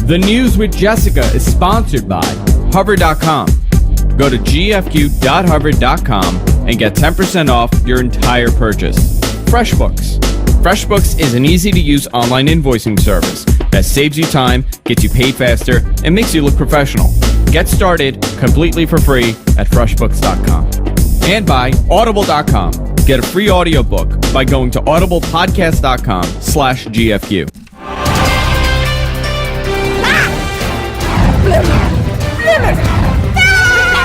The News with Jessica is sponsored by Hover.com. Go to gfq.hover.com and get 10% off your entire purchase. FreshBooks. FreshBooks is an easy-to-use online invoicing service that saves you time, gets you paid faster, and makes you look professional. Get started completely for free at freshbooks.com. And by Audible.com. Get a free audiobook by going to audiblepodcast.com/GFQ.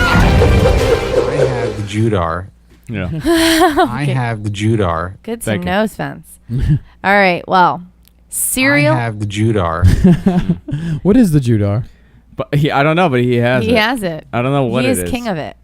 I have the Judar. Yeah. I have the Judar. Good to know, Spence. All right. Well, cereal. I have the Judar. What is the Judar? But I don't know, but he has it. He has it. I don't know what it is. He is king of it.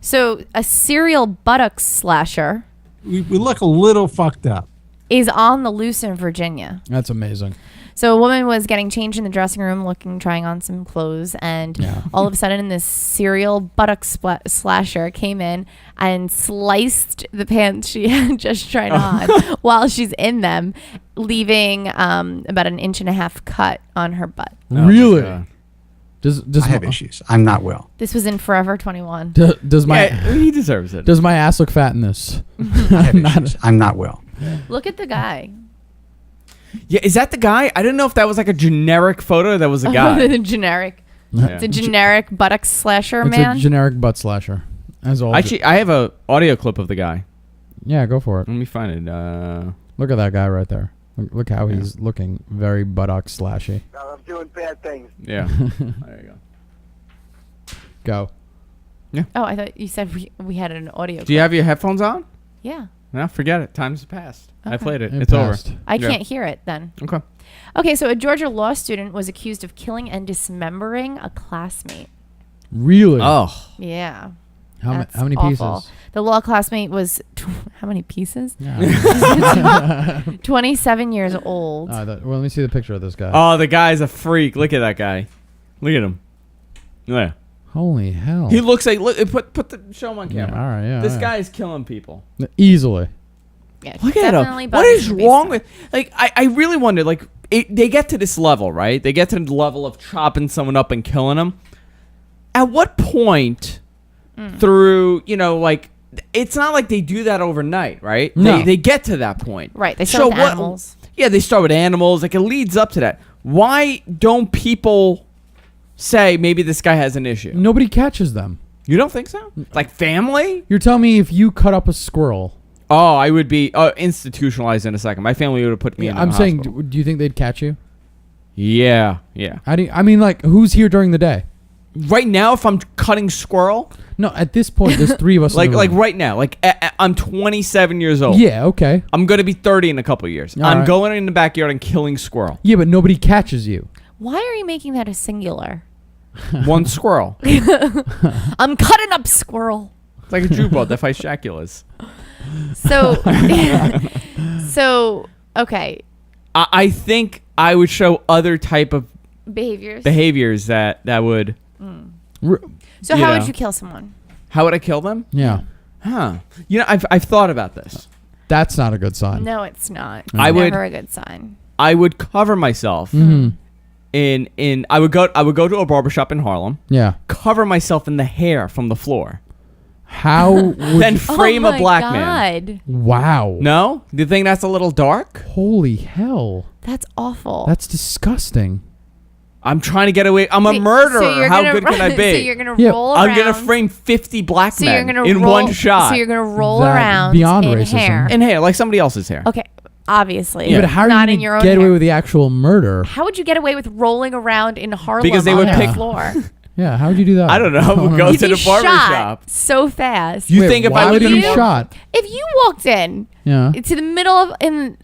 So a cereal buttocks slasher We look a little fucked up. is on the loose in Virginia. That's amazing. So a woman was getting changed in the dressing room, trying on some clothes, and all of a sudden this cereal buttocks slasher came in and sliced the pants she had just tried on while she's in them, leaving about 1.5 inch cut on her butt. Oh, really? Does I have issues. I'm not well. This was in Forever 21. Does my he deserves it. does my ass look fat in this? I have issues. I'm not well. Look at the guy. Yeah, is that the guy? I didn't know if that was like a generic photo or that was a guy. The generic. Yeah. It's a generic buttocks slasher, It's man. a generic butt slasher. As all. Actually, I have a audio clip of the guy. Yeah, go for it. Let me find it. Look at that guy right there. Look how he's looking very buttocks slashy. I'm doing bad things. Yeah. There you go. Go. Oh, I thought you said we had an audio. Do you have your headphones on? Yeah. No, forget it. Time's passed. I Okay. played it. It It's passed. over. I Yeah. can't hear it then. Okay. Okay, so a Georgia law student was accused of killing and dismembering a classmate. Really? Oh. Yeah. How That's many awful. pieces? The law classmate was how many pieces? Yeah. 27 years old. Well, let me see the picture of this guy. Oh, the guy's a freak. Look at that guy. Look at him. Yeah. Holy hell. He looks like put the show him on Yeah, camera. all right, yeah. This all right. guy is killing people. Easily. Yeah, Look at definitely him. What buttocks is should be wrong stuck. with like I really wonder they get to this level, right? They get to the level of chopping someone up and killing them. At what point through, it's not like they do that overnight, right? No. They get to that point. Right, they start with animals. Yeah, they start with animals. Like it leads up to that. Why don't people say maybe this guy has an issue? Nobody catches them. You don't think so? Like family? You're telling me if you cut up a squirrel. Oh, I would be institutionalized in a second. My family would have put me in I'm the saying, hospital. do you think they'd catch you? Yeah. I mean, like, who's here during the day? Right now, if I'm cutting squirrel, No, at this point, there's 3 of us. like in the room. right now, I'm 27 years old. Yeah, okay. I'm gonna be 30 in a couple of years. All I'm right. going in the backyard and killing squirrel. Yeah, but nobody catches you. Why are you making that a singular? One squirrel. I'm cutting up squirrel. It's like a Jew boat that fights Shaculas. So, okay, I think I would show other type of behaviors. that would. So you how know. would you kill someone? How would I kill them? Yeah. Huh. I've thought about this. That's not a good sign. No, it's not. It's I would- never a good sign. I would cover myself Mm-hmm. in I would go to a barbershop in Harlem, Yeah. cover myself in the hair from the floor, How would then you- frame oh a black my man. God. Wow. No? Do you think that's a little dark? Holy hell. That's awful. That's disgusting. I'm trying to get away. I'm a Wait, murderer. so you're How gonna- good can I be? So you're gonna Yeah, roll around. I'm gonna frame 50 black So you're men gonna in roll, one shot. So you're gonna roll That- around beyond in racism. hair. in hair, like somebody else's hair. Okay, obviously. Yeah, but how are not you in your going own to get away hair. with the actual murder? How would you get away with rolling around in Harlem Because they on would the pick- floor? Yeah, how would you do that? I don't know. We'll go You'd to be the barber shot shop. so fast. You Wait, think if why I would would he be get shot? If you walked in Yeah. to the middle of in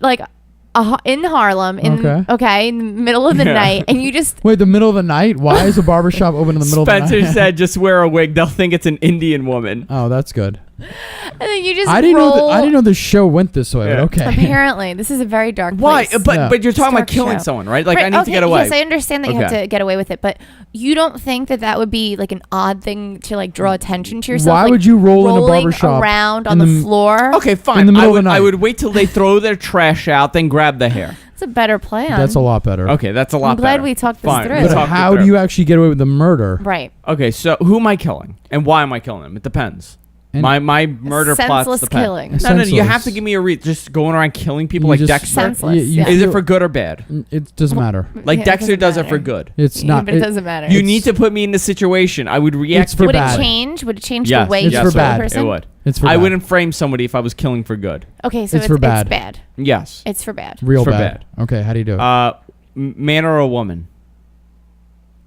Harlem in the middle of the Yeah. night, and you just Wait, the middle of the night? Why is a barber shop open in the middle Spencer of the night? said, "Just wear a wig. They'll think it's an Indian woman." Oh, that's good. And then you just I didn't roll. know. I didn't know the show went this way. Yeah. But okay. Apparently, this is a very dark Why? place. But you're talking about Dark killing show. someone, right? Like I Right, need to get away. Yes, I understand that you have to get away with it, but you don't think that would be like an odd thing to like draw attention to yourself? Why like, would you roll in a rolling barbershop around in on the floor? Okay, fine. In the middle I of would, the night. I would wait till they throw their trash out, then grab the hair. That's a better plan. That's a lot better. Okay, that's a lot I'm glad better. we talked this Fine, through. we But talked it how do through. you actually get away with the murder? Right. Okay, so who am I killing, and why am I killing them? It depends. And My murder plots Senseless depend. killing. No, you Senseless. have to give me a just going around killing people You like just- Dexter. Senseless. You yeah. Is it feel- for good or bad? It doesn't matter. Like Yeah, it Dexter doesn't does it matter. for good. It's Yeah, not. but it doesn't matter. You need to put me in the situation. I would react. It's for Would bad. it change? Would it change Yes, the way It's you for kill bad. a person? It would. It's for I bad. wouldn't frame somebody if I was killing for good. Okay, so It's for bad. It's bad. Yes. It's for bad. Real for bad. Okay, how do you do it? Man or a woman?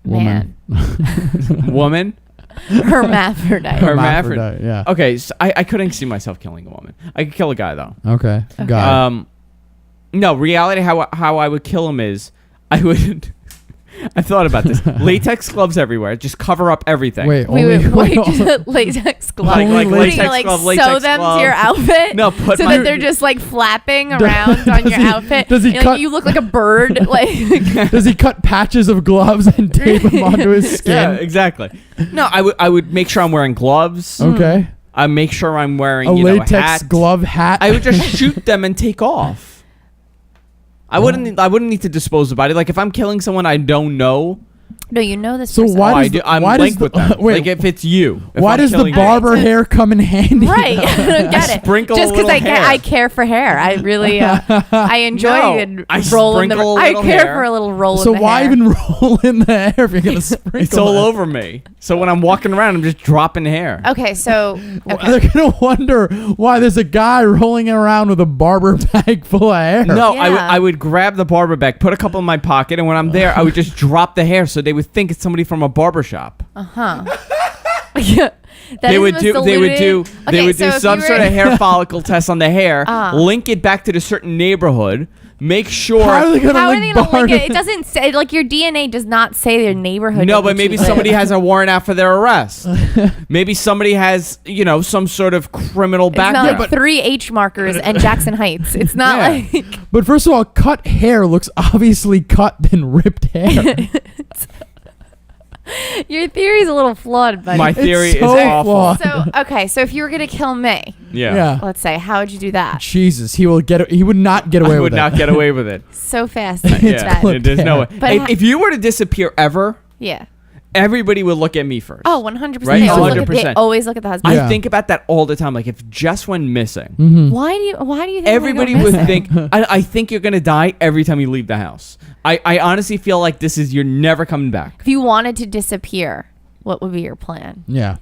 Man. Woman? Hermaphrodite. Hermaphrodite. Yeah. Okay, so I couldn't see myself killing a woman. I could kill a guy though. Okay. Got it. No, reality how I would kill him is I would. I thought about this. Latex gloves everywhere. Just cover up everything. Wait. Wait, only- just latex gloves. Like What, latex do you like glove, sew latex them glove. to your outfit? No, put so my- that they're just like flapping around on your outfit. does he You're cut- like, you look like a bird. Like Does he cut patches of gloves and tape them onto his skin? Yeah, exactly. No, I would make sure I'm wearing gloves. Okay. I make sure I'm wearing A a latex hat. glove hat. I would just shoot them and take off. I wouldn't need to dispose of the body. Like if I'm killing someone I don't know. no, you know this. So person. why I does do, the- I'm why does linked with the- them. wait, like if it's you. If why I'm does the killing you. barber hair come in handy? Right, I don't get it. sprinkle Just a little I hair. I care for hair. I really I enjoy No, and I roll in the. sprinkle a I little care hair. for a little roll. So in the why hair. even roll in the hair if you're gonna sprinkle? It's all it? over me. So when I'm walking around, I'm just dropping hair. Okay, so They're gonna wonder why there's a guy rolling around with a barber bag full of hair. No, Yeah. I would grab the barber bag, put a couple in my pocket, and when I'm there, I would just drop the hair so they would think it's somebody from a barber shop. yeah, They would do some sort of hair follicle test on the hair, link it back to the certain neighborhood, make sure. How are they gonna How are link they gonna link barber- it? It doesn't say like your DNA does not say their neighborhood. No, in but which maybe you live. somebody has a warrant out for their arrest. Maybe somebody has, some sort of criminal It's not background. like 3 H markers and Jackson Heights. It's not Yeah. like But first of all, cut hair looks obviously cut than ripped hair. your theory's a little flawed, buddy. My theory It's is so awful. flawed. So okay, so if you were gonna kill me, Yeah. let's say, how would you do that? Jesus, he would not get away I with would it. not get away with it. So fast. Yeah, clipped there's no way. hair. But Hey, ha- if you were to disappear ever, Yeah. everybody would look at me first. Oh, 100%. Right? They always, look at, 100%. they always look at the husband. Yeah. I think about that all the time. Like if Jess went missing, Mhm. Why do you think everybody I'm would gonna go think. I think you're gonna die every time you leave the house. I honestly feel like you're never coming back. If you wanted to disappear, what would be your plan? Yeah.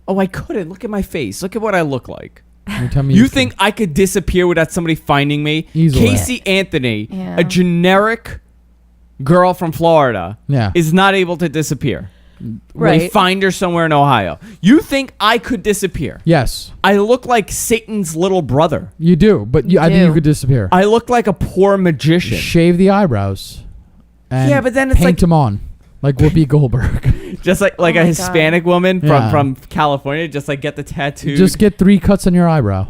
Oh, I couldn't. Look at my face. Look at what I look like. You tell me You think I could disappear without somebody finding me? Easily. Casey Anthony, Yeah. a generic girl from Florida, Yeah. is not able to disappear. They Right. find her somewhere in Ohio. You think I could disappear? Yes, I look like Satan's little brother. you do, but I think do. you could disappear. I look like a poor magician. Shave the eyebrows. And Yeah, but then it's paint like- them on, like Whoopi Goldberg. Just like Oh a my Hispanic woman Yeah. from California. Just like get the tattoo. Just get 3 cuts on your eyebrow.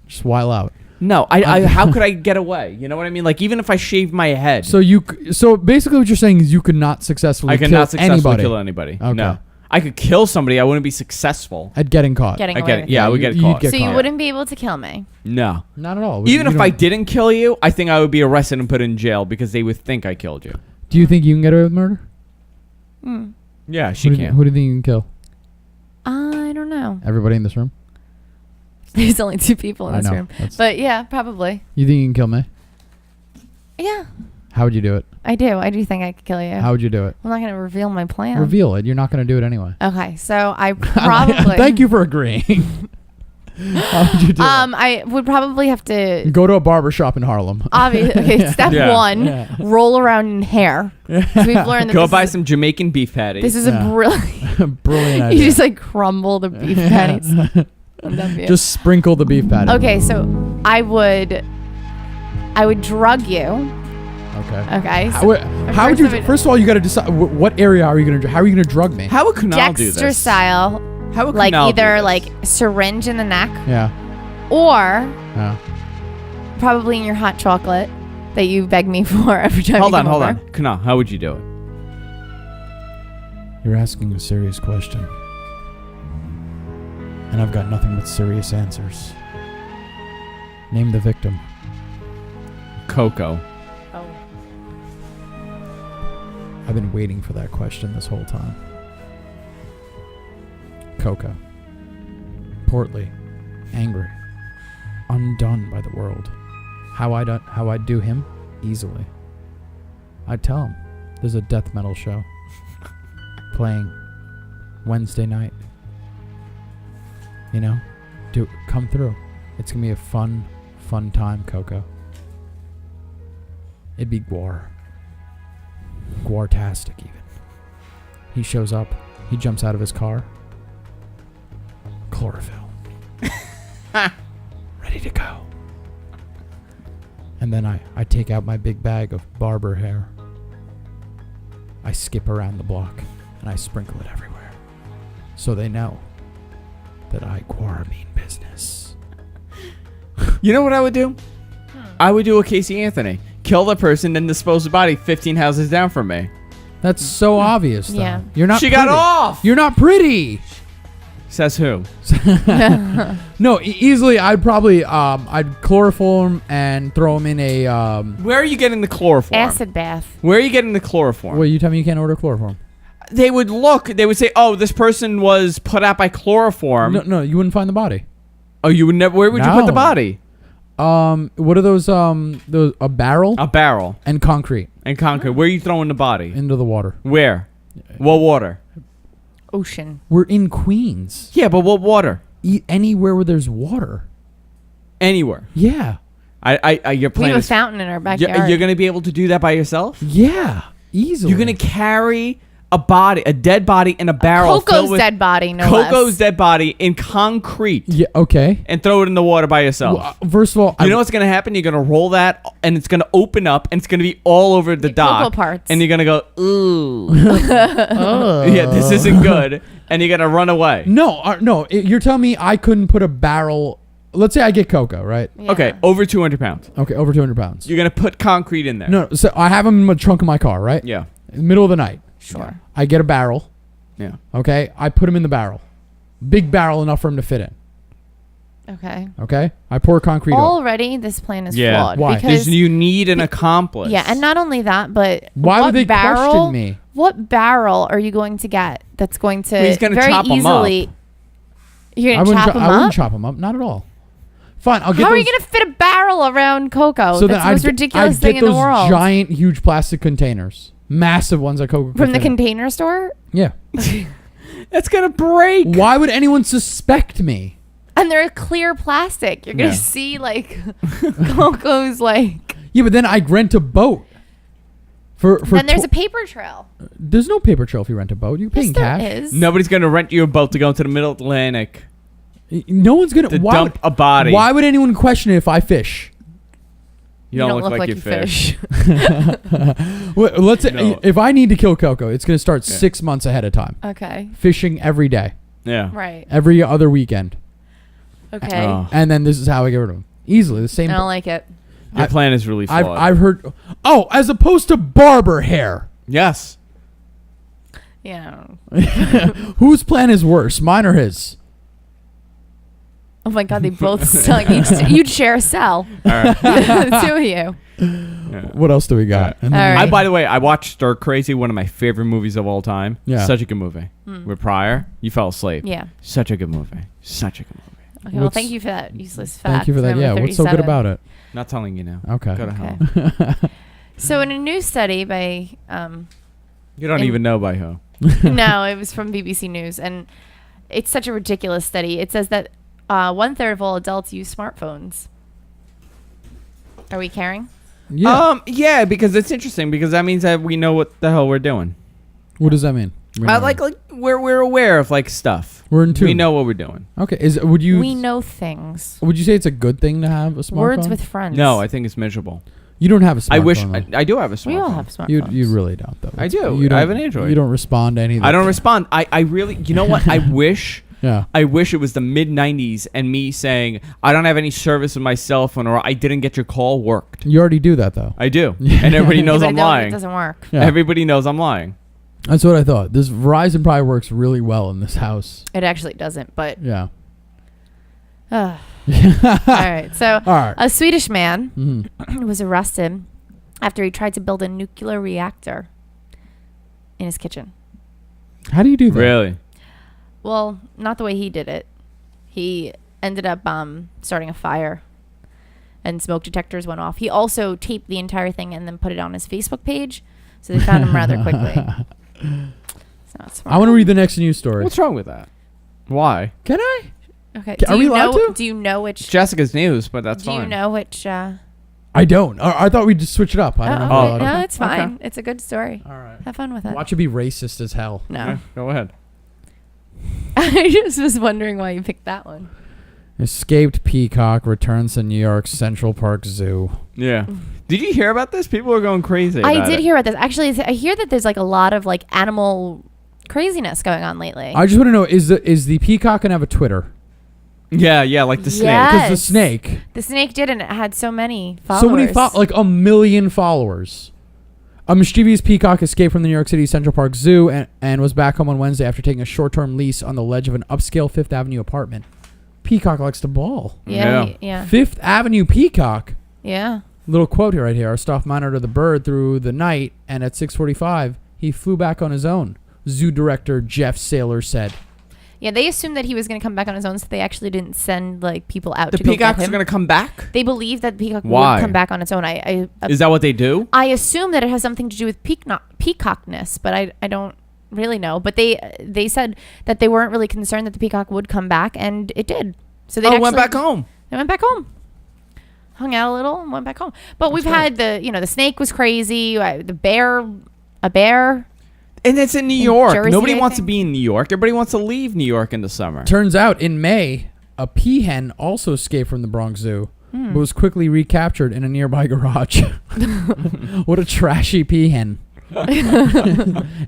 Just while out. No, I how could I get away? You know what I mean? Like even if I shaved my head, So basically, what you're saying is you could not successfully I could kill not successfully anybody kill anybody. Okay. No, I could kill somebody. I wouldn't be successful. at getting caught. Getting I away get with it. Yeah, I it. would get You'd caught. get So you caught. wouldn't be able to kill me. No. Not at all. Even You if don't- I didn't kill you, I think I would be arrested and put in jail because they would think I killed you. Do you think you can get away with murder? Yeah, she Who do you think you can kill? I don't know. Everybody in this room? There's only 2 people in I this know. room. That's- But yeah, probably. You think you can kill me? Yeah, How would you do it? I do. I do think I could kill you. How would you do it? I'm not going to reveal my plan. Reveal it. You're not going to do it anyway. Okay, so I probably. Thank you for agreeing. How would you do it? I would probably have to. Go to a barber shop in Harlem. Obviously, okay. Step Yeah. 1: Yeah. roll around in hair. So we've learned that Go this buy is, some Jamaican beef patties. This is Yeah. a brilliant. Brilliant You idea. just like crumble the beef patties. I'm done with you. Just sprinkle the beef patty. Okay, so I would drug you. Okay. Okay. How, So how would first you? I would- First of all, you got to decide what area are you going to? How are you going to drug me? How would Kunal do Dexter this? style. How would like Canal do either this? like syringe in the neck Yeah. or Yeah. probably in your hot chocolate that you beg me for every time. Hold you on, come hold over. on. Canal, how would you do it? You're asking a serious question. And I've got nothing but serious answers. Name the victim. Coco. Oh. I've been waiting for that question this whole time. Coco. Portly. Angry. Undone by the world. How I'd do him? Easily. I'd tell him there's a death metal show playing Wednesday night. You know? Come through. It's gonna be a fun time, Coco. It'd be Gwar. Gwartastic, even. He shows up. He jumps out of his car. Chlorophyll. Ready to go. And then I take out my big bag of barber hair. I skip around the block and I sprinkle it everywhere. So they know that I Gwar mean business. You know what I would do? I would do a Casey Anthony. Kill the person, then dispose the body 15 houses down from me. That's so obvious, though. Yeah. You're not She pretty. got off! You're not pretty. Says who? No, easily I'd probably I'd chloroform and throw him in a Where are you getting the chloroform? Acid bath. Where are you getting the chloroform? Well, you tell me you can't order chloroform. They would look. They would say, "Oh, this person was put out by chloroform." No, you wouldn't find the body. Oh, you would never. Where would you put the No. body? What are those a barrel A barrel and concrete and concrete. Where are you throwing the body? into the water. Where? What water? Ocean. We're in Queens. Yeah, but what water? Anywhere where there's water. Anywhere. Yeah. You're We playing. have a fountain in our backyard. You're gonna be able to do that by yourself. Yeah. Easily. You're gonna carry a dead body in a barrel. filled Coco's with dead body, no Coco's less. dead body in concrete. Yeah. Okay. And throw it in the water by yourself. Well, first of all, You know what's gonna happen? You're gonna roll that, and it's gonna open up, and it's gonna be all over the dock. cocoa parts. And you're gonna go, ooh, yeah, this isn't good, and you're gonna run away. No. You're telling me I couldn't put a barrel. Let's say I get Coco, right? Yeah. Okay, over 200 pounds. Okay, over 200 pounds. You're gonna put concrete in there. No, so I have him in the trunk of my car, right? Yeah. In the middle of the night. Sure. I get a barrel. Yeah. Okay, I put him in the barrel. Big barrel enough for him to fit in. Okay. Okay, I pour concrete over. Already, this plan is Yeah. flawed. Why? Because You need an accomplice. yeah, and not only that, but Why what would they barrel, question me? What barrel are you going to get that's going to Well, he's gonna very chop 'em easily? You're I gonna chop him I wouldn't up. chop him up. Not at all. Fine, I'll get How are those. you gonna fit a barrel around Coco? So That's the most ridiculous I'd thing get in the those world. giant, huge plastic containers, massive ones that Coco From the fit in. container store, Yeah. That's gonna break. Why would anyone suspect me? and they're clear plastic. You're gonna Yeah. see like Coco's like. Yeah, but then I rent a boat. For Then there's a paper trail. there's no paper trail if you rent a boat. You're Yes, paying there cash. is. Nobody's gonna rent you a boat to go into the middle Atlantic No one's gonna to why dump a body. Why would anyone question it if I fish? You don't look like you fish. Well, let's say No. if I need to kill Coco, it's gonna start 6 months ahead of time. Okay. Fishing every day, Yeah. Right. every other weekend, Okay. Oh. and then this is how I get rid of him. Easily the same. I don't like it. Your plan is really flawed. I've heard. Oh, as opposed to barber hair. Yes. Yeah. Whose plan is worse, mine or his? Oh my God, they both suck. You'd share a cell. All right. The two of you. What else do we got? And then- All right. By the way, I watched Stir Crazy, one of my favorite movies of all time. Yeah. Such a good movie. With Pryor, you fell asleep. Yeah. Such a good movie. Such a good movie. Okay, well, What's- thank you for that useless fact. Thank you for that. Number Yeah, what's so good 37. about it? Not telling you now. Okay. Go to hell. Okay. So in a new study by, You don't And- even know by who. no, it was from BBC News, and it's such a ridiculous study. It says that 1/3 of all adults use smartphones. Are we caring? Yeah. Yeah, because it's interesting because that means that we know what the hell we're doing. What does that mean? Like we're aware of like stuff. We're in tune. We know what we're doing. Okay. Would you We know things. would you say it's a good thing to have a smartphone? Words with friends. No, I think it's miserable. You don't have a smartphone. I wish though. I do have a smartphone. We all have smartphones. You really don't though. I do. You don't, I have an Android. You don't respond to anything. I don't respond. I really. You know what? I wish Yeah. I wish it was the mid-90s and me saying, I don't have any service with my cell phone or I didn't get your call worked. You already do that, though. I do. And everybody knows I'm lying. It doesn't work. Yeah. Everybody knows I'm lying. That's what I thought. This Verizon probably works really well in this house. It actually doesn't, but... Yeah. All right. So All right. a Swedish man was arrested after he tried to build a nuclear reactor in his kitchen. How do you do that? Really? Well, not the way he did it. He ended up starting a fire and smoke detectors went off. He also taped the entire thing and then put it on his Facebook page. So they found him rather quickly. It's not smart. I want to read the next news story. What's wrong with that? Why? Can I? Okay. Are we allowed to? Do you know which... Jessica's news, but that's do fine. you know which... I don't. I thought we'd just switch it up. I don't know. okay. No, it's fine. Okay. It's a good story. All right. Have fun with it. Watch it be racist as hell. No. Okay, go ahead. I just was wondering why you picked that one. Escaped peacock returns to New York's Central Park Zoo. Yeah. Did you hear about this? People are going crazy about I did it. hear about this. Actually, I hear that there's like a lot of like animal craziness going on lately. I just want to know, is the peacock going to have a Twitter? Yeah, like the snake. Because the Yes. snake. The snake did, and it had so many followers. So many, like 1 million followers. A mischievous peacock escaped from the New York City Central Park Zoo and was back home on Wednesday after taking a short-term lease on the ledge of an upscale Fifth Avenue apartment. Peacock likes to ball. Yeah. Yeah. Fifth Avenue peacock. Yeah. Little quote here right here. Our staff monitored the bird through the night, and at 6:45, he flew back on his own. Zoo director Jeff Saylor said. Yeah, they assumed that he was going to come back on his own, so they actually didn't send like people out The to go get peacocks him. are going to come back? They believe that the peacock Why? would come back on its own. Is that what they do? I assume that it has something to do with peacockness, but I don't really know. But they said that they weren't really concerned that the peacock would come back, and it did. So they went back home. They went back home. Hung out a little and went back home. But we've had the snake was crazy. A bear. And it's in New York. Jersey, Nobody I wants to think. be in New York. Everybody wants to leave New York in the summer. Turns out in May, a peahen also escaped from the Bronx Zoo, but was quickly recaptured in a nearby garage. What a trashy peahen.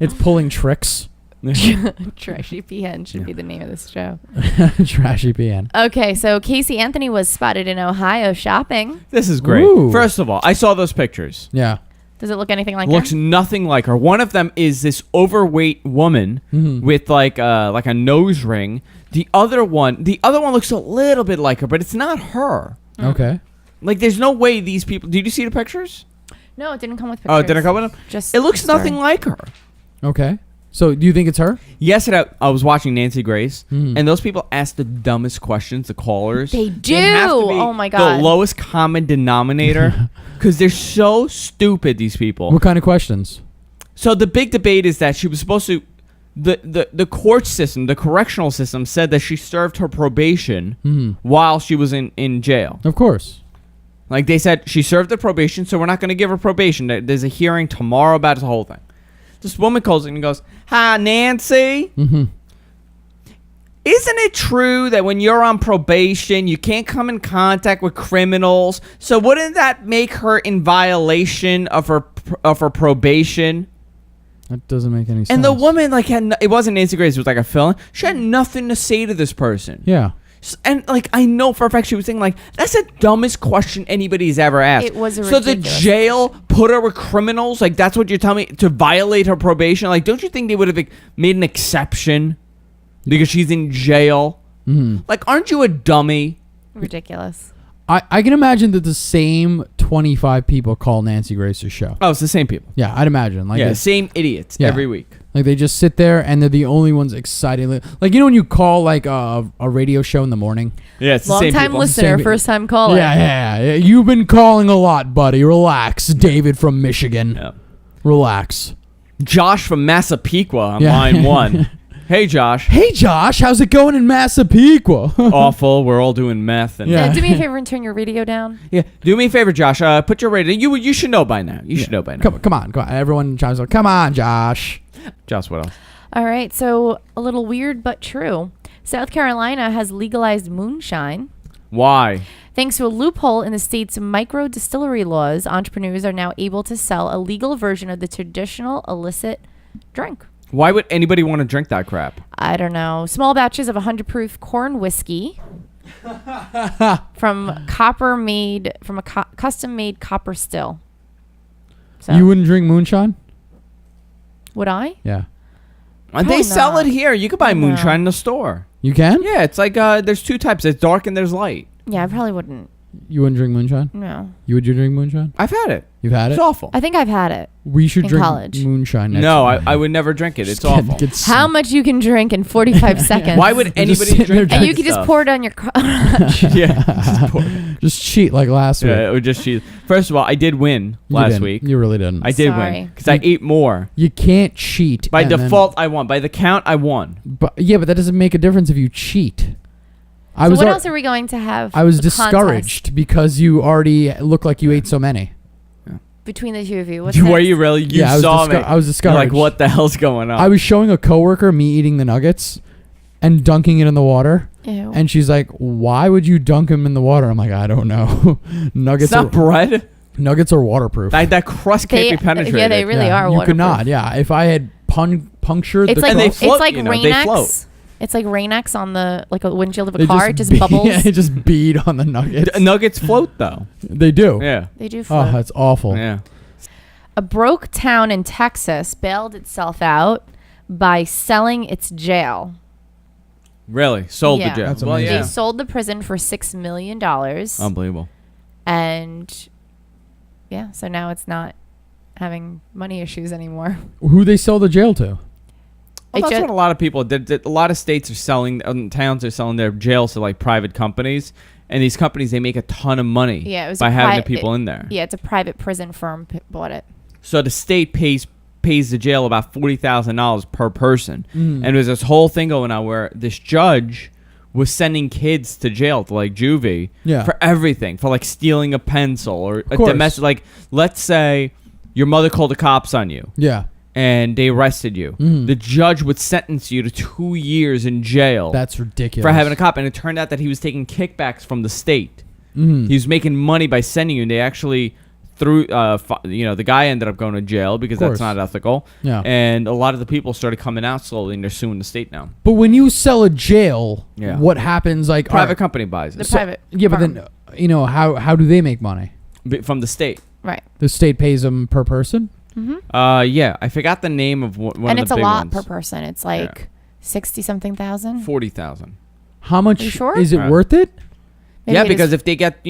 It's pulling tricks. Trashy peahen should be the name of this show. Trashy peahen. Okay, so Casey Anthony was spotted in Ohio shopping. This is great. Ooh. First of all, I saw those pictures. Yeah. Does it look anything like Looks her? nothing like her. One of them is this overweight woman with like a nose ring. The other one looks a little bit like her, but it's not her. Okay. Like, there's no way these people. Did you see the pictures? No, it didn't come with pictures. Oh, did it come with them? Just It looks the story. nothing like her. Okay. So do you think it's her? Yesterday, I was watching Nancy Grace, and those people ask the dumbest questions, the callers. They do. have to be Oh my God. The lowest common denominator, because they're so stupid, these people. What kind of questions? So the big debate is that she was supposed to, the court system, the correctional system said that she served her probation while she was in jail. Of course. Like they said, she served the probation, so we're not going to give her probation. There's a hearing tomorrow about the whole thing. This woman calls in and goes, "Hi, Nancy. Isn't it true that when you're on probation, you can't come in contact with criminals? So wouldn't that make her in violation of her probation?" That doesn't make any sense. And the woman it wasn't Nancy Grace. It was like a fill-in. She had nothing to say to this person. Yeah. And like I know for a fact she was saying like that's the dumbest question anybody's ever asked. It was a so the ridiculous jail put her with criminals. Like that's what you're telling me to violate her probation. Like don't you think they would have made an exception because she's in jail? Like aren't you a dummy? Ridiculous. I can imagine that the same 25 people call Nancy Grace's show. Oh, it's the same people. Yeah, I'd imagine. Like Yeah, it's- same idiots Yeah. every week. Like they just sit there and they're the only ones excited. Like you know when you call like a radio show in the morning. Yeah, it's the Long same time people. listener, Same- first time caller. Yeah. You've been calling a lot, buddy. Relax, David from Michigan. Yeah. Relax. Josh from Massapequa on Yeah. line 1. Hey, Josh. Hey, Josh, how's it going in Massapequa? Awful. We're all doing meth. And Yeah. Do me a favor and turn your radio down. Yeah. Do me a favor, Josh. Put your radio. You should know by now. You should know by now. Come on. Everyone chimes in. Come on, Josh. Josh, what else? All right, so a little weird but true. South Carolina has legalized moonshine. Why? Thanks to a loophole in the state's micro distillery laws, entrepreneurs are now able to sell a legal version of the traditional illicit drink. Why would anybody want to drink that crap? I don't know. Small batches of 100 proof corn whiskey from a custom made copper still. So, You wouldn't drink moonshine? would I? Yeah. They sell not. it here. You could buy moonshine in the store. You can? Yeah, it's like there's two types. There's dark and there's light. Yeah, I probably wouldn't. You wouldn't drink moonshine? No. Would you drink moonshine? I've had it. You've had It's it? awful. I think I've had it. We should in drink college. moonshine next No, time. I would never drink it. It's Just awful. get How much you can drink in 45 seconds. Why would You're just anybody sitting drink there And that you could just stuff? pour it on your Yeah, just pour it. Just cheat like last week. Yeah, it would just cheat. First of all, I did win You last didn't. week. You really didn't. I did Sorry. win because I ate more. You can't cheat. By and then- default, I won. By the count, I won. but that doesn't make a difference if you cheat. So what else are we going to have? I was a contest discouraged because you already look like you ate so many. between the two of you. What's Were next? you really? You I was saw me. I was You're discouraged. like, what the hell's going on? I was showing a coworker me eating the nuggets and dunking it in the water. Ew. And she's like, "Why would you dunk them in the water?" I'm like, "I don't know." It's Nuggets not bread. nuggets are waterproof. That crust can't be penetrated. Yeah, they really are You waterproof. could not. Yeah, if I had punctured It's the like And they crust, float, it's like you know, they float. Rain-X. It's like Rain-X on the like a windshield of a they car. It just be- bubbles. Yeah, it just bead on the nuggets. Nuggets float though. They do. Yeah. They do Oh, float. that's awful. Yeah. A broke town in Texas bailed itself out by selling its jail. Really? Sold Yeah. the jail. That's Well, amazing. yeah. They sold the prison for $6 million. Unbelievable. And yeah, so now it's not having money issues anymore. Who they sell the jail to? Well, It that's ju- what a lot of people did. A lot of states are selling, towns are selling their jails to like private companies, and these companies they make a ton of money. Yeah, it was by a having the pri- people in there. Yeah, it's a private prison firm bought it. So the state pays the jail about $40,000 per person, Mm. and there's this whole thing going on where this judge was sending kids to jail to like juvie Yeah. for everything, for like stealing a pencil or a course. domestic. Like, let's say your mother called the cops on you. Yeah. And they arrested you. Mhm. The judge would sentence you to 2 years in jail That's ridiculous. for having a cop. And it turned out that he was taking kickbacks from the state. Mhm. He was making money by sending you. And they actually threw, the guy ended up going to jail because course. that's not ethical. Yeah. And a lot of the people started coming out slowly, and they're suing the state now. But when you sell a jail, Yeah. what happens? Like Private alright, company buys The it private Yeah, but firm. then how do they make money? from the state. Right. The state pays them per person. Yeah, I forgot the name of one And of it's the a big lot ones. per person. It's like 60 something thousand. 40,000. How much you sure? is it Right. worth it? Maybe Yeah, it because is- if they get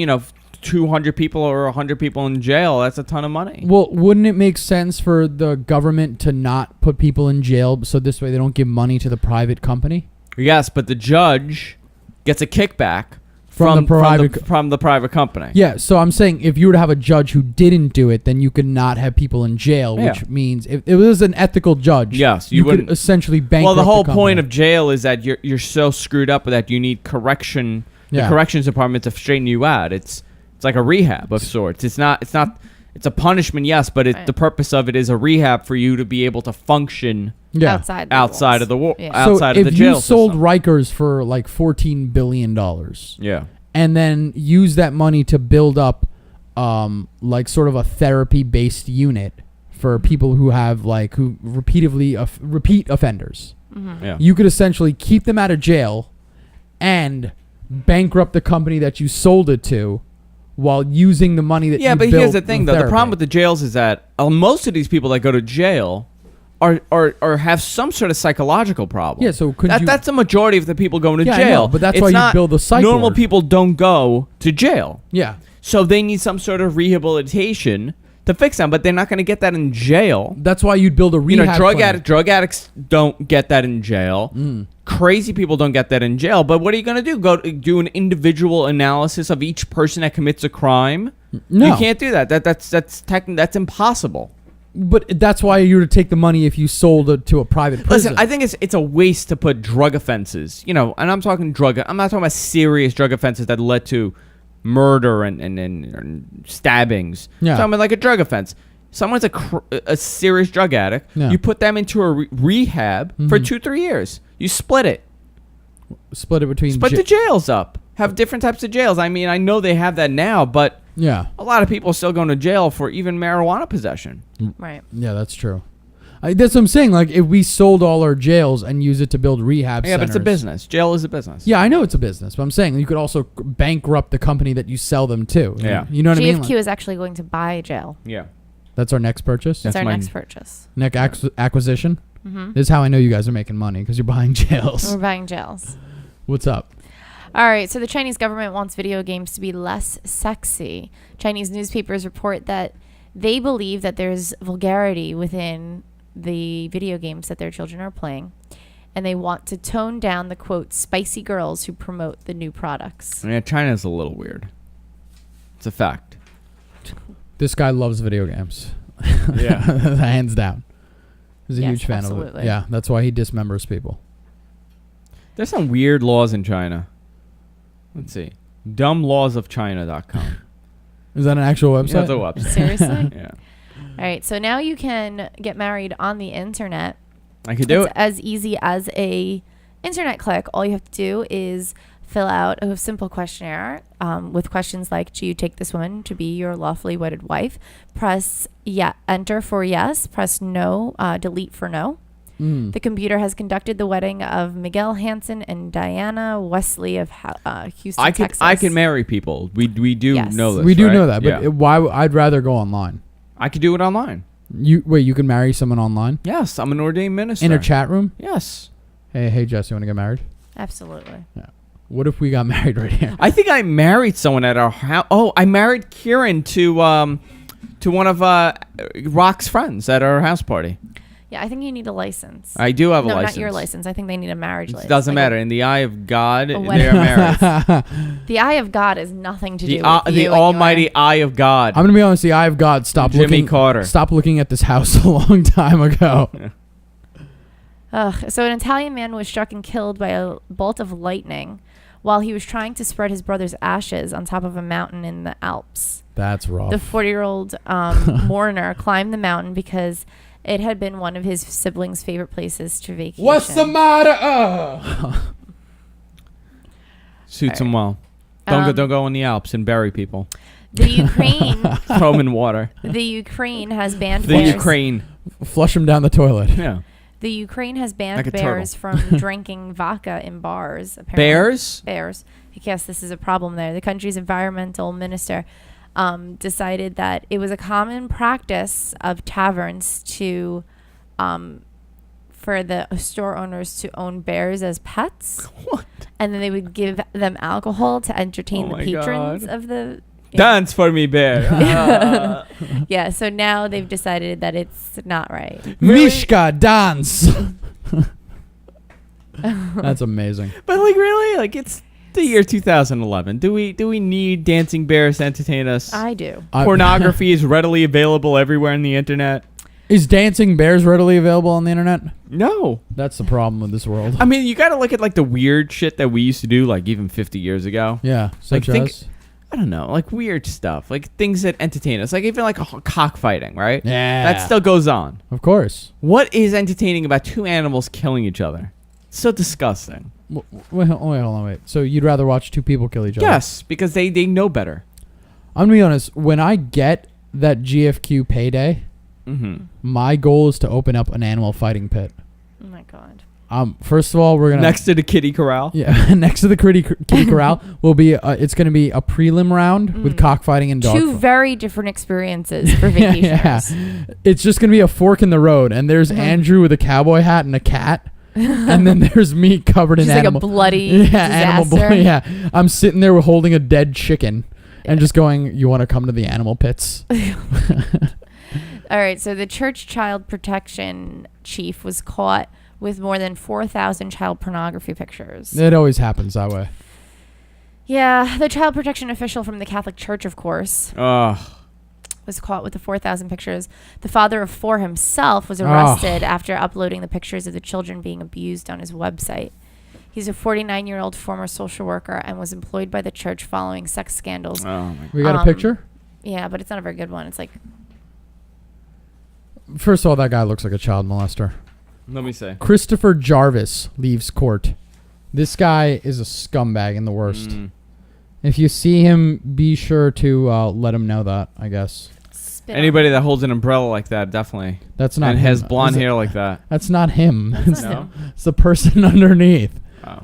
200 people or 100 people in jail, that's a ton of money. Well, wouldn't it make sense for the government to not put people in jail so this way they don't give money to the private company? Yes, but the judge gets a kickback From the from the private company. Yeah, so I'm saying if you were to have a judge who didn't do it, then you could not have people in jail, which Yeah. means if it was an ethical judge, Yes, you you could wouldn't. essentially bankrupt Well, the whole company. point of jail is that you're so screwed up that you need correction. The Yeah. corrections department to straighten you out. It's like a rehab of sorts. It's not. It's a punishment, yes, but Right. the purpose of it is a rehab for you to be able to function yeah. outside outside of the walls. war, Yeah. outside so of the if jail you sold system. Rikers for like $14 billion Yeah. and then use that money to build up like sort of a therapy-based unit for people who have who repeat offenders. Yeah. You could essentially keep them out of jail and bankrupt the company that you sold it to while using the money that Yeah, you but built here's the thing, in though. The therapy. problem with the jails is that most of these people that go to jail are have some sort of psychological problem. Yeah, so couldn't you... That's the majority of the people going to Yeah, I jail. know, but that's It's why you not- build a psych Normal ward. people don't go to jail, Yeah. so they need some sort of rehabilitation to fix them. But they're not going to get that in jail. That's why you'd build a rehab clinic. Drug addicts don't get that in jail. Crazy people don't get that in jail. But what are you going to do? Go do an individual analysis of each person that commits a crime? No. You can't do that. That's impossible. But that's why you would take the money if you sold it to a private prison. Listen, I think it's a waste to put drug offenses, and I'm talking I'm not talking about serious drug offenses that led to murder and stabbings. Yeah. I'm talking about like a drug offense. Someone's a serious drug addict. Yeah. You put them into a rehab for 2-3 years. You split it. Split it between... Split the jails up. Have different types of jails. I mean, I know they have that now, but Yeah. a lot of people are still going to jail for even marijuana possession. Right. Yeah, that's true. That's what I'm saying. Like, if we sold all our jails and use it to build rehab centers. But it's a business. Jail is a business. Yeah, I know it's a business, but I'm saying you could also bankrupt the company that you sell them to. Yeah. You know what I mean? GFQ is actually going to buy jail. Yeah. That's our next purchase? That's our next purchase. Next acquisition? Mm-hmm. This is how I know you guys are making money, because you're buying jails. We're buying jails. What's up? All right, so the Chinese government wants video games to be less sexy. Chinese newspapers report that they believe that there's vulgarity within the video games that their children are playing, and they want to tone down the, quote, spicy girls who promote the new products. Yeah, China's a little weird. It's a fact. This guy loves video games. Yeah. Hands down. He's a Yes, huge fan absolutely. of it. Yeah, that's why he dismembers people. There's some weird laws in China. Let's see. Dumblaws.china.com. Is that an actual website? That's a website. Seriously? Yeah. All right, so now you can get married on the internet. I could do It's it. as easy as a internet click. All you have to do is fill out a simple questionnaire with questions like, do you take this woman to be your lawfully wedded wife? Press enter for yes. Press no, delete for no. The computer has conducted the wedding of Miguel Hansen and Diana Wesley of Houston, Texas. I can marry people. We do Yes. know this. We do right? know that, but Yeah. why? I'd rather go online. I could do it online. You can marry someone online Yes, I'm an ordained minister. in a chat room. Yes. Hey, Jess, you want to get married? Absolutely. What if we got married right here? I think I married someone at our house. Oh, I married Kieran to one of Rock's friends at our house party. Yeah, I think you need a license. I do have a no, license. not your license. I think they need a marriage It license. doesn't Like matter. In the eye of God, a they are married. the eye of God has nothing to do with The you and almighty eye of God. I'm gonna be honest. The eye of God. Jimmy Carter. Stop looking at this house a long time ago. So an Italian man was struck and killed by a bolt of lightning while he was trying to spread his brother's ashes on top of a mountain in the Alps. That's rough. The 40-year-old mourner climbed the mountain because it had been one of his siblings' favorite places to vacation. What's the matter? Suits him well. Don't go in the Alps and bury people. The Ukraine, Throw them in water. the Ukraine has banned The bears. Ukraine. Flush them down the toilet. Yeah. The Ukraine has banned Like a bears from drinking vodka in bars. Apparently. Bears? Bears. Yes, this is a problem there. The country's environmental minister decided that it was a common practice of taverns to, for the store owners to own bears as pets. What? And then they would give them alcohol to entertain Oh the my patrons God. of the... Dance for me, bear. Yeah, so now they've decided that it's not right. Mishka, dance. That's amazing. But like, really, like it's the year 2011. Do we need dancing bears to entertain us? I do. Pornography is readily available everywhere on the internet. Is dancing bears readily available on the internet? No. That's the problem with this world. I mean, you got to look at like the weird shit that we used to do, like even 50 years ago. Yeah, such Like, as. I don't know, like weird stuff, like things that entertain us, like even like cockfighting, right? Yeah. That still goes on. Of course. What is entertaining about two animals killing each other? It's so disgusting. Wait, hold on. So you'd rather watch two people kill each other? Yes, because they know better. I'm gonna be honest. When I get that GFQ payday, my goal is to open up an animal fighting pit. Oh, my God. First of all, we're gonna Next to the kitty corral. Yeah, next to the kitty corral will be. It's gonna be a prelim round with cockfighting and dog. Two very different experiences for vacationers. Yeah. It's just gonna be a fork in the road, and there's Andrew with a cowboy hat and a cat, and then there's me covered in Just like animal. a bloody disaster. Yeah, I'm sitting there holding a dead chicken, and just going, "You want to come to the animal pits?" All right, so the church child protection chief was caught with more than 4,000 child pornography pictures. It always happens that way. Yeah, the child protection official from the Catholic Church, of course, Ugh. was caught with the 4,000 pictures. The father of four himself was arrested after uploading the pictures of the children being abused on his website. He's a 49-year-old former social worker and was employed by the church following sex scandals. Oh my God. We got a picture. Yeah, but it's not a very good one. It's like... First of all, that guy looks like a child molester. Let me say. Christopher Jarvis leaves court. This guy is a scumbag and the worst. If you see him, be sure to let him know that, I guess. spit. Anybody that holds an umbrella like that, definitely. That's not and him. has blonde hair like that. That's not him. That's not him. It's the person underneath. Oh.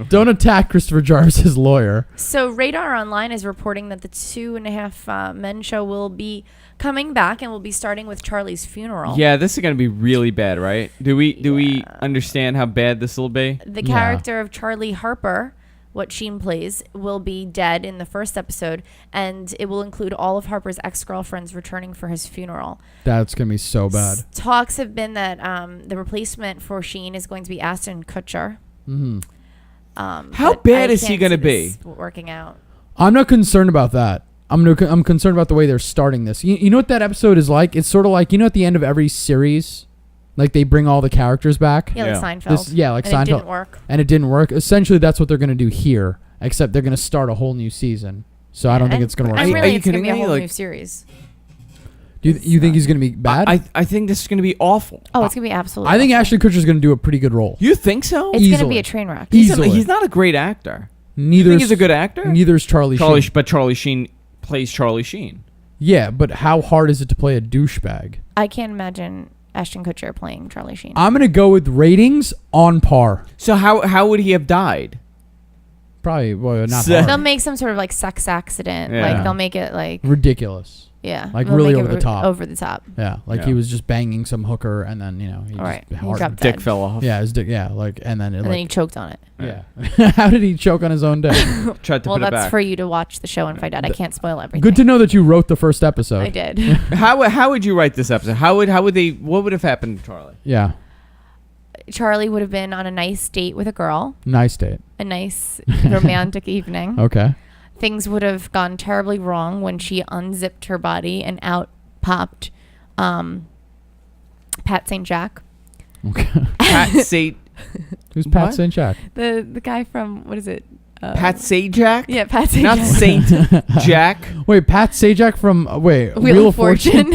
Don't attack Christopher Jarvis's lawyer. So Radar Online is reporting that the 2.5 Men show will be coming back and will be starting with Charlie's funeral. Yeah, this is gonna be really bad, right? Do we understand how bad this will be? The character of Charlie Harper, what Sheen plays, will be dead in the first episode, and it will include all of Harper's ex-girlfriends returning for his funeral. That's going to be so bad. Talks have been that the replacement for Sheen is going to be Ashton Kutcher. Mm-hmm. How bad is he going to be? Working out. I'm not concerned about that. I'm concerned about the way they're starting this. You know what that episode is like? It's sort of like, at the end of every series, like they bring all the characters back. Yeah, like Seinfeld. Like and Seinfeld. It didn't work. And it didn't work. Essentially, that's what they're going to do here, except they're going to start a whole new season. So I don't think it's going to work. And really, it's going to be a kidding me? whole new series. Do you think he's going to be bad? I think this is going to be awful. Oh, it's going to be absolutely I think awful. Ashton Kutcher's going to do a pretty good role. You think so? It's going to Easily. be a train wreck. He's not a great actor. You think he's a good actor? Neither is Charlie Sheen. But Charlie Sheen plays Charlie Sheen. Yeah, but how hard is it to play a douchebag? I can't imagine Ashton Kutcher playing Charlie Sheen. I'm going to go with ratings on par. So how would he have died? Probably, well, not So- hard. They'll make some sort of like sex accident. Yeah. Like they'll make it like Ridiculous. yeah, Like, they'll really make it over the top. Over the top. Yeah, like Yeah. he was just banging some hooker, and then he Right. just He hard- dropped Dick dead. fell off. Yeah, his dick. Yeah, like and then it And then he choked on it. yeah. How did he choke on his own dick? Tried to Well, put it that's back. for you to watch the show and find out. I can't spoil everything. Good to know that you wrote the first episode. I did. How would you write this episode? What would have happened to Charlie? Yeah, Charlie would have been on a nice date with a girl, nice date. a nice romantic evening. Okay. Things would have gone terribly wrong when she unzipped her body and out popped Pat St. Jack. Okay. Pat St. Who's Pat What? St. Jack? The guy from, what is it? Pat Sajak? Yeah, Pat St. Not Jack. Saint Jack. Wait, Pat Sajak from Wheel of Fortune.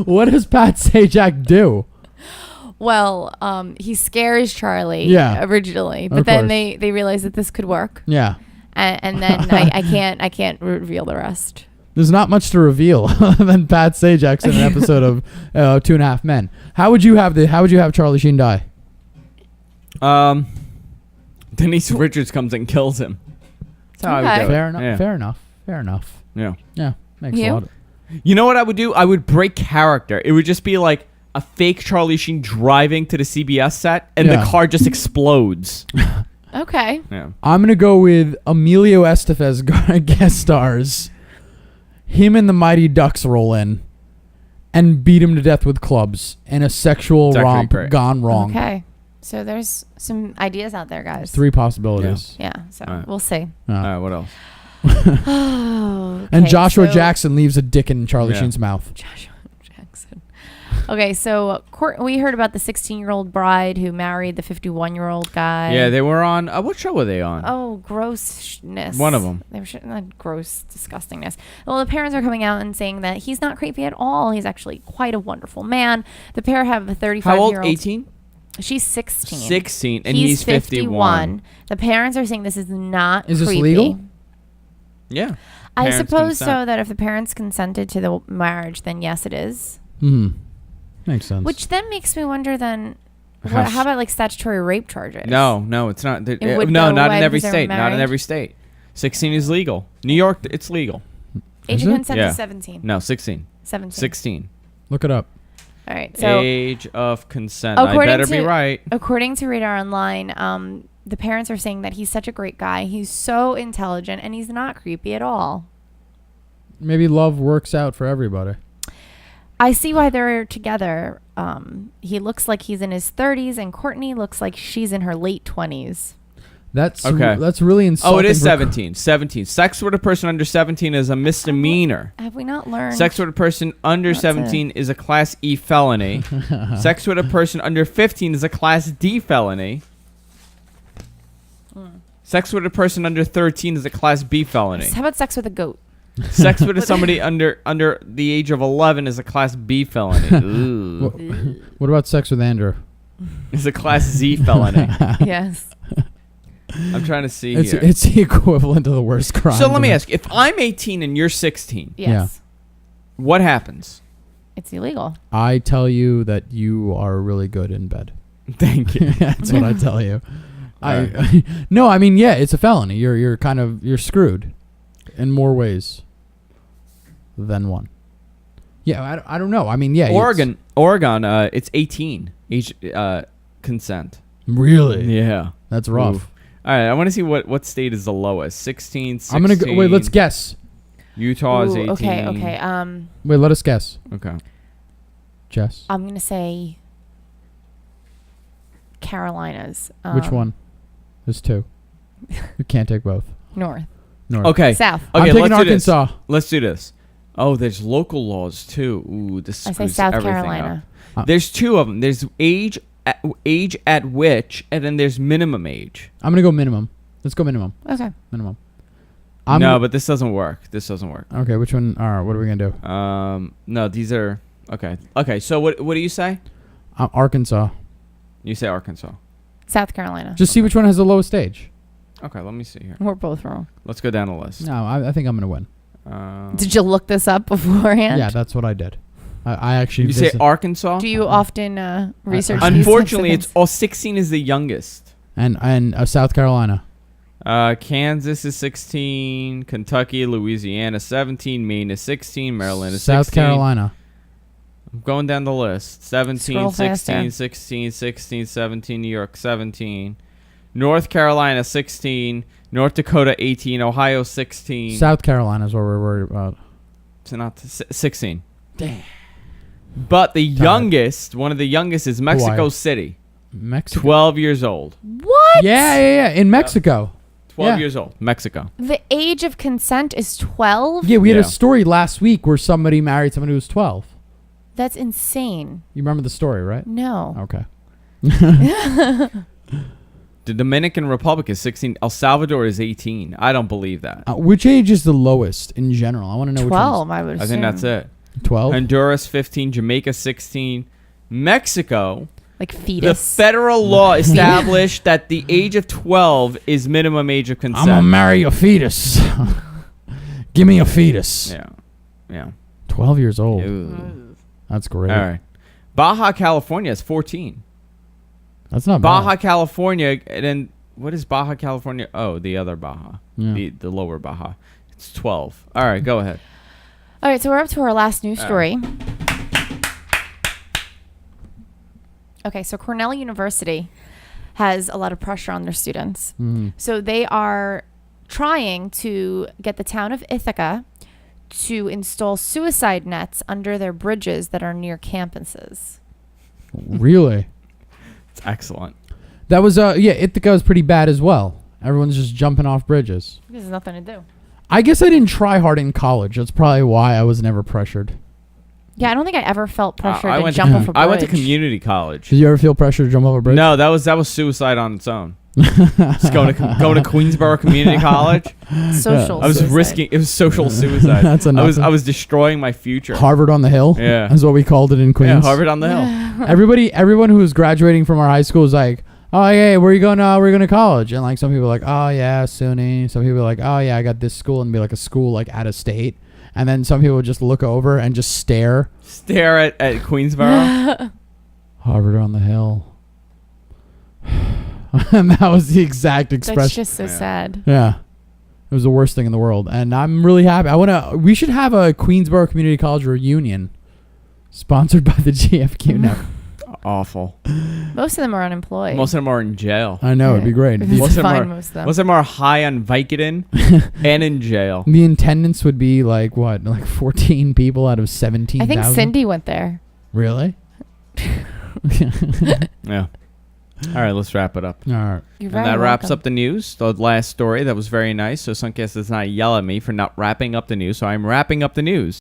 What does Pat Sajak do? Well, he scares Charlie originally, but Of then course. they realize that this could work, Yeah. and then I can't reveal the rest. There's not much to reveal other than Pat Sajak's in an episode of 2.5 Men. How would you have Charlie Sheen die? Denise Richards comes and kills him. That's how I would Okay. do it. Fair enough. Yeah. Fair enough. Yeah. Yeah, makes You? a lot. You know what I would do? I would break character. It would just be like a fake Charlie Sheen driving to the CBS set, and Yeah. the car just explodes. Okay. Yeah. I'm gonna go with Emilio Estevez guest stars. Him and the Mighty Ducks roll in and beat him to death with clubs in a sexual It's actually romp great. gone wrong. Okay. So there's some ideas out there, guys. 3 possibilities. Yeah. So All right. we'll see. Yeah. All right, what else? Oh. And okay, Joshua so- Jackson leaves a dick in Charlie Yeah. Sheen's mouth. Joshua Jackson. Okay, so we heard about the 16-year-old bride who married the 51-year-old guy. Yeah, they were on. What show were they on? Oh, grossness. One of 'em. They were not gross disgustingness. Well, the parents are coming out and saying that he's not creepy at all. He's actually quite a wonderful man. The pair have a 35-year-old. How old? 18? She's 16. 16, and he's 51. The parents are saying this is not Is this creepy. legal? Yeah. I Parents suppose so, consent. that if the parents consented to the marriage, then yes, it is. Makes sense. Which then makes me wonder then, How how about like statutory rape charges? No, it's not. It No, would not go in away every because they're state. Not in married? every state. 16 is legal. New York, it's legal. Age Is of it? consent Yeah. is 17. No, 16. 17. 16. Look it up. All right. So Age of consent. I According better be to- right. according to Radar Online, the parents are saying that he's such a great guy. He's so intelligent and he's not creepy at all. Maybe love works out for everybody. I see why they're together. He looks like he's in his 30s and Courtney looks like she's in her late 20s. That's Okay. That's really insulting. Oh, it is for- 17. 17. Sex with a person under 17 is a misdemeanor. Have we not learned? Sex with a person under That's 17 is a Class E felony. Sex with a person under 15 is a Class D felony. Sex with a person under 13 is a Class B felony. How about sex with a goat? Sex with somebody under the age of 11 is a Class B felony. Ooh. What about sex with Andrew? It's a Class Z felony. Yes. I'm trying to see It's here. it's the equivalent of the worst crime. So let to me ask you, if I'm 18 and you're 16, Yes. what happens? It's illegal. I tell you that you are really good in bed. Thank you. That's what I tell you. All No, I mean, yeah, it's a felony. You're screwed in more ways than one. Yeah, I don't know. I mean, yeah. Oregon, it's 18 age consent. Really? Yeah, That's rough. Oof. All right, I want to see what state is the lowest. 16, 16. I'm going to go. Wait, let's guess. Utah is 18. Okay. Wait, let us guess. Okay. Jess. I'm gonna say Carolinas. Which one? There's two. You can't take both. North. Okay. South. Okay, I'm taking let's Arkansas. do this. Let's do this. Oh, there's local laws too. Ooh, this I say screws South everything Carolina. up. There's two of them. There's age at which, and then there's minimum age. I'm going to go minimum. Let's go minimum. Okay. Minimum. But this doesn't work. Okay, which one? All right, what are we going to do? No, these are okay. Okay, so what do you say? Arkansas. You say Arkansas. South Carolina. Just see which one has the lowest age. Okay, let me see here. We're both wrong. Let's go down the list. No, I think I'm going to win. Did you look this up beforehand? Yeah, that's what I did. I actually. You say Arkansas? Do you often research? Unfortunately, these types it's 16 is the youngest. and South Carolina. Kansas is 16, Kentucky, Louisiana 17, Maine is 16, Maryland is 16. South Carolina. I'm going down the list. 17, Scroll 16, faster. 16, 16, 17, New York 17, North Carolina 16, North Dakota 18, Ohio 16. South Carolina is what we're worried about. So not 16. Damn. But the youngest, one of the youngest is Mexico Hawaii. City. Mexico. 12 years old. things. What? Yeah. In Mexico. 12 Yeah. years old. Mexico. The age of consent is 12? Yeah, we had Yeah. a story last week where somebody married somebody who was 12. That's insane. You remember the story, right? No. Okay. The Dominican Republic is 16. El Salvador is 18. I don't believe that. Which age is the lowest in general? I want to know 12, I would assume. I think that's it. which 12. Honduras 15, Jamaica 16, Mexico. Like The fetus. federal law established that the age of 12 is minimum age of I'm consent. going to marry a fetus. Give me a fetus. Yeah. 12 years old. Ooh. That's great. All right. Baja California is 14. That's not Baja bad. California, and then what is Baja California? Oh, the other Baja. Yeah. The lower Baja. It's 12. All right, go ahead. All right, so we're up to our last news story. Okay, so Cornell University has a lot of pressure on their students. Mhm. So they are trying to get the town of Ithaca to install suicide nets under their bridges that are near campuses. Really? It's excellent. That was, Ithaca was pretty bad as well. Everyone's just jumping off bridges. This has nothing to do. I guess I didn't try hard in college. That's probably why I was never pressured. Yeah, I don't think I ever felt pressure I to went jump off a bridge. I went to community college. Did you ever feel pressure to jump off a bridge? No, that was suicide on its own. Just going to Queensboro Community College. Social I was suicide. risking. It was social suicide. That's enough. I was destroying my future. Harvard on the Hill? Yeah. That's what we called it in Queens. Yeah, Harvard on the Hill. Everyone who was graduating from our high school was like, oh, yeah, where are you going? We're going to college. And like some people are like, oh, yeah, SUNY. Some people are like, oh, yeah, I got this school, and be like a school like out of state. And then some people would just look over and just stare. Stare at Queensboro. Harvard on the Hill. And that was the exact expression. That's just so Yeah. sad. Yeah. It was the worst thing in the world. And I'm really happy. We should have a Queensboro Community College reunion sponsored by the GFQ network. Awful. Most of them are unemployed. Most of them are in jail. I know, it'd be great. It's Most of them fine, are- most of them. Most of them are high on Vicodin and in jail. The attendance would be like what? Like 14 people out of 17,000? I think Cindy went there. Really? Yeah. All right, let's wrap it up. All right. You're And very that wraps welcome. up the news. The last story. That was very nice. So Suncast does not yell at me for not wrapping up the news. So I'm wrapping up the news.